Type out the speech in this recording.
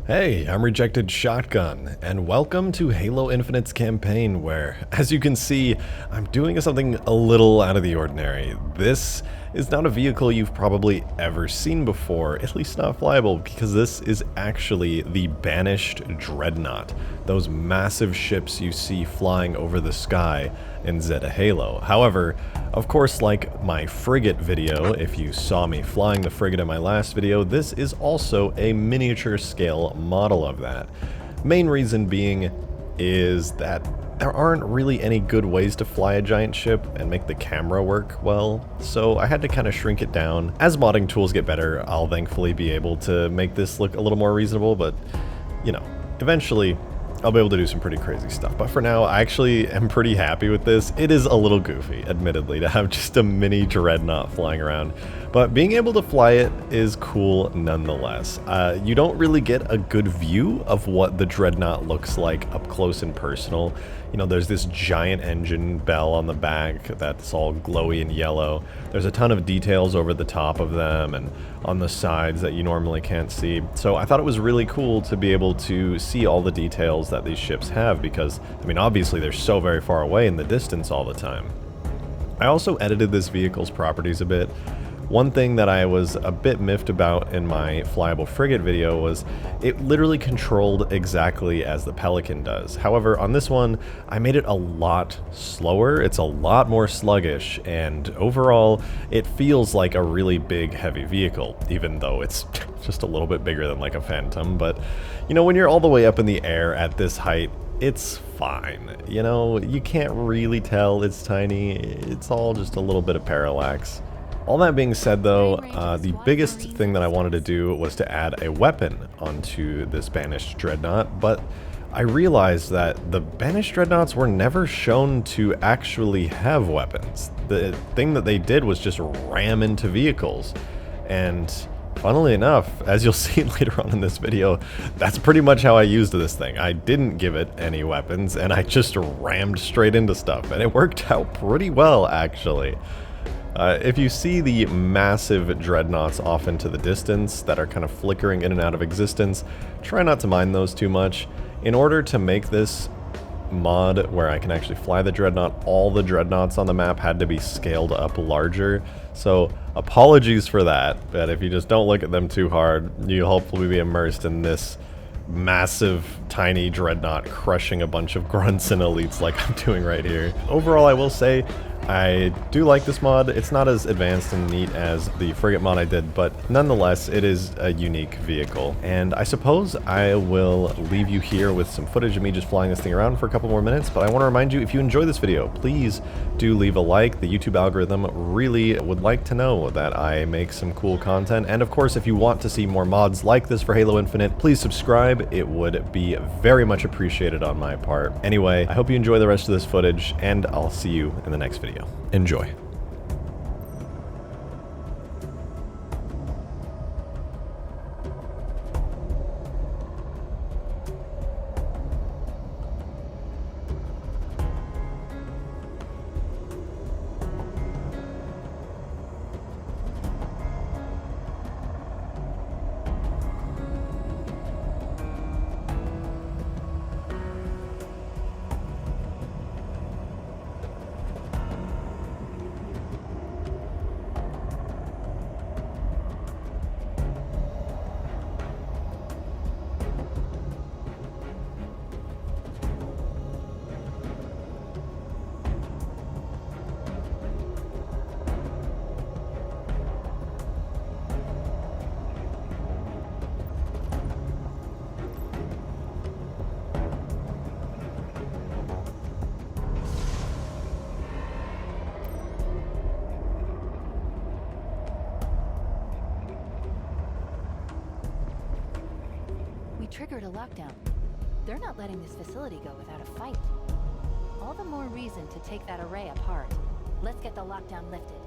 Hey, I'm Rejected Shotgun, and welcome to Halo Infinite's campaign where, as you can see, I'm doing something a little out of the ordinary. This is not a vehicle you've probably ever seen before, at least not flyable, because this is actually the Banished Dreadnought, those massive ships you see flying over the sky in Zeta Halo. However, of course, like my frigate video, if you saw me flying the frigate in my last video, this is also a miniature scale model of that. Main reason being is that there aren't really any good ways to fly a giant ship and make the camera work well, so I had to kind of shrink it down. As modding tools get better, I'll thankfully be able to make this look a little more reasonable, but, you know, eventually I'll be able to do some pretty crazy stuff. But for now, I actually am pretty happy with this. It is a little goofy, admittedly, to have just a mini dreadnought flying around, but being able to fly it is cool nonetheless. You don't really get a good view of what the dreadnought looks like up close and personal. You know, there's this giant engine bell on the back that's all glowy and yellow. There's a ton of details over the top of them and on the sides that you normally can't see. So I thought it was really cool to be able to see all the details that these ships have because, I mean, obviously they're so very far away in the distance all the time. I also edited this vehicle's properties a bit. One thing that I was a bit miffed about in my flyable frigate video was it literally controlled exactly as the Pelican does. However, on this one, I made it a lot slower, it's a lot more sluggish, and overall, it feels like a really big, heavy vehicle, even though it's just a little bit bigger than like a Phantom. But, you know, when you're all the way up in the air at this height, it's fine. You know, you can't really tell it's tiny, it's all just a little bit of parallax. All that being said though, the biggest thing that I wanted to do was to add a weapon onto this Banished Dreadnought, but I realized that the Banished Dreadnoughts were never shown to actually have weapons. The thing that they did was just ram into vehicles, and funnily enough, as you'll see later on in this video, that's pretty much how I used this thing. I didn't give it any weapons, and I just rammed straight into stuff, and it worked out pretty well actually. If you see the massive dreadnoughts off into the distance that are kind of flickering in and out of existence, try not to mind those too much. In order to make this mod where I can actually fly the dreadnought, all the dreadnoughts on the map had to be scaled up larger. So apologies for that, but if you just don't look at them too hard, you'll hopefully be immersed in this massive tiny dreadnought crushing a bunch of grunts and elites like I'm doing right here. Overall, I will say I do like this mod. It's not as advanced and neat as the frigate mod I did, but nonetheless, it is a unique vehicle. And I suppose I will leave you here with some footage of me just flying this thing around for a couple more minutes, but I want to remind you, if you enjoy this video, please do leave a like. The YouTube algorithm really would like to know that I make some cool content. And of course, if you want to see more mods like this for Halo Infinite, please subscribe. It would be very much appreciated on my part. Anyway, I hope you enjoy the rest of this footage, and I'll see you in the next video. Enjoy. We triggered a lockdown. They're not letting this facility go without a fight. All the more reason to take that array apart. Let's get the lockdown lifted.